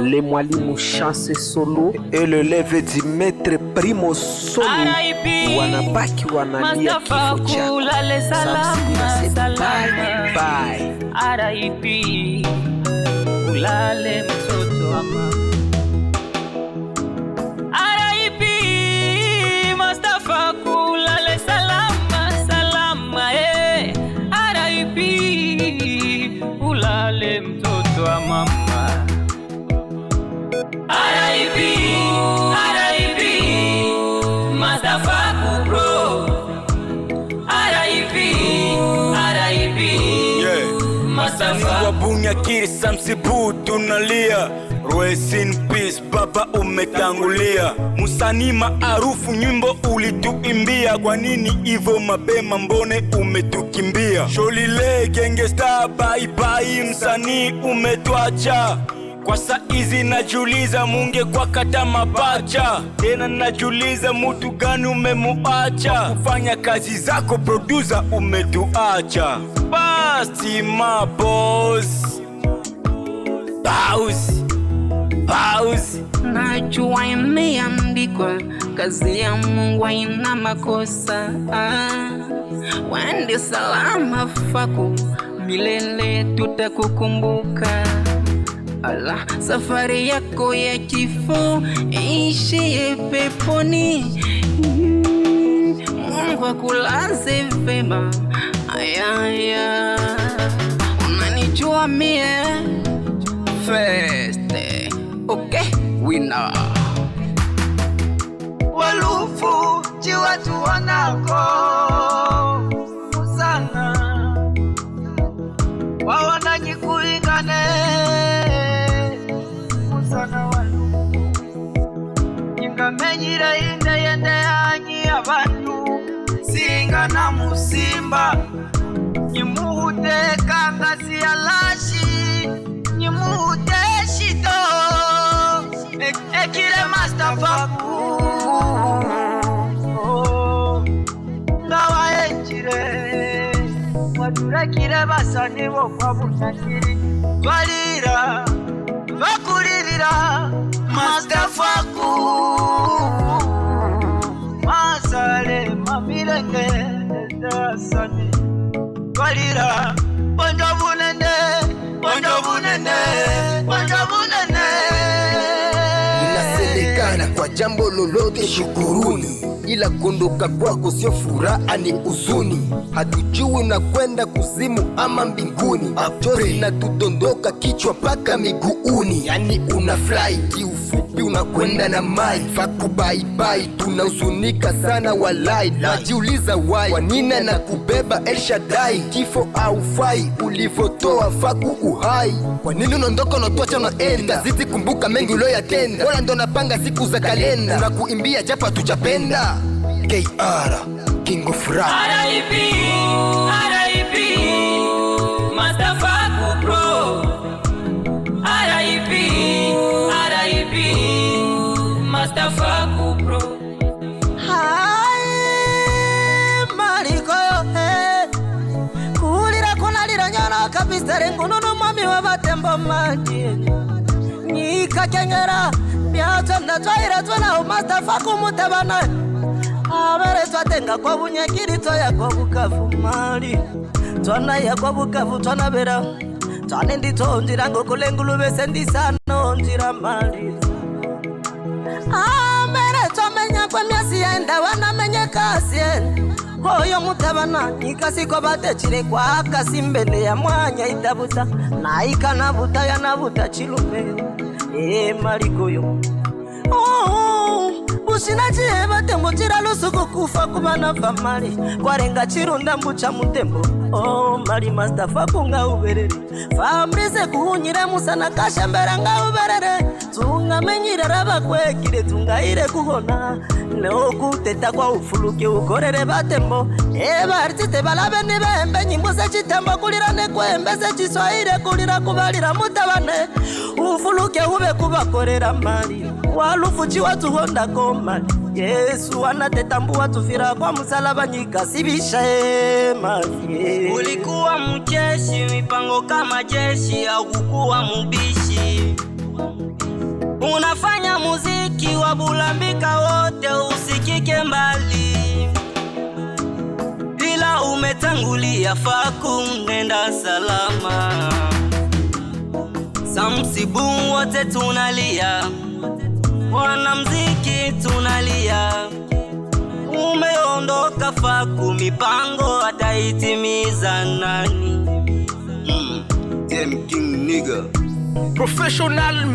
les Mwalimu Chance Solo et le leve du maître Primo Solo wanabaki wanalia kifo chako. Bye bye. R.I.P. Ulale mtoto wa mama. R.I.P. Mustafa kulale salama salama R.I.P. Ulale mtoto wa mama. R.I.P. R.I.P. Mustafa bro. R.I.P. R.I.P. Mustafa Wabunya kiri samsibu tunalia. Rest in peace baba umetangulia. Musani maarufu nyimbo ulituimbia. Kwa nini hivyo mapema mbone umetukimbia? Sholile Gangsta bye bye msanii umetuacha. Kwa saizi najuliza munge kwa kata mapacha. Tena najuliza mutu gani umemuacha. Kufanya kazi zako producer umetuacha. Basti my boss. Pause. Najua imeandikwa kazi ya Mungu haina makosa. Wende salama faku milele tutakukumbuka. Allah, safari yako ya kifo ishie peponi. Mungu akulaze vema. Aya, unanijua mie first. Okay, winner. Walufu jiwatu wanako Musana wawananyi kuingane Musana walufu ingamenyire inde yende yanyi abantu singana musimba nyimuhute kangazi ya lashi nyimuhute shito ekile Mustafa ngawa enjire wadurekire basani bo kwa bunyakiri twarira bakuririra Mustafa masale mamirenge dasani twarira bonjo bunene Inasemekana kwa jambo lolote shukuruni, ila kuondoka kwako sio furaha ni huzuni. Hatujui unakwenda kuzimu ama mbinguni. Chozi na tudondoka kichwa paka miguuni. Yani unafly kiufupi unakwenda na mai. Faku bye bye tunahuzunika sana walai. Najiuliza why, kwa nini na kubeba El Shaddai? Kifo au fai ulivotoa faku uhai. Kwa nini unaondoka unatuacha unaenda? Zidi kumbuka mengi uloyatenda. Wala ndo napanga siku za kalenda. Tunakuimbia japo hatujapenda. KR King of Rap. R.I.P. R.I.P. Mustafa bro. R.I.P. R.I.P. Mustafa bro. Hai mariko kulira kunalira nyana kabisa rengununu mami wa batembo maji nika kengera byato ndatwaira twana Mustafa kumutabana abere twatenga kwa bunyakiri toya kwa bukavu mali twana ya kwa bukavu twana bera twane nditonjira ngo kulengulu bese ndisano njira mali amere twamenya kwa miasi yenda wanamenye kasi hoyo mutabana nikasiko batechire kwa kasimbene ya mwanya itabuta na ikanabuta ya nabuta chilume marikoyo Bushinachiye batembo chira lusuku kufa kubana famali kwarenga chirunda mbucha mutembo mali Mustafa kunga uberere famrise kuhunyire musana kashambera nga uberere tunga menyire raba kwekire tungaire kuhona no kuteta kwa ufuluke ukorere batembo bartite balabe ni bembe nyimbuze chitembo kulirane kwembeze chiswaire kulira kubalira mutabane ufuluke ube kubakorera mali walufu chiwatu honda komali Yesu anatetambua tufira kwa msalaba nyika sibisha mali. Ulikuwa mcheshi mipango kama jeshi au kukuwa mubishi Unafanya muziki wa Bulambika wote usikike mbali, ila umetangulia Faku, nenda salama. Samsibu wote tunalia, wanamziki tunalia. Umeondoka Faku, mipango ataitimiza nani? King nigga Professional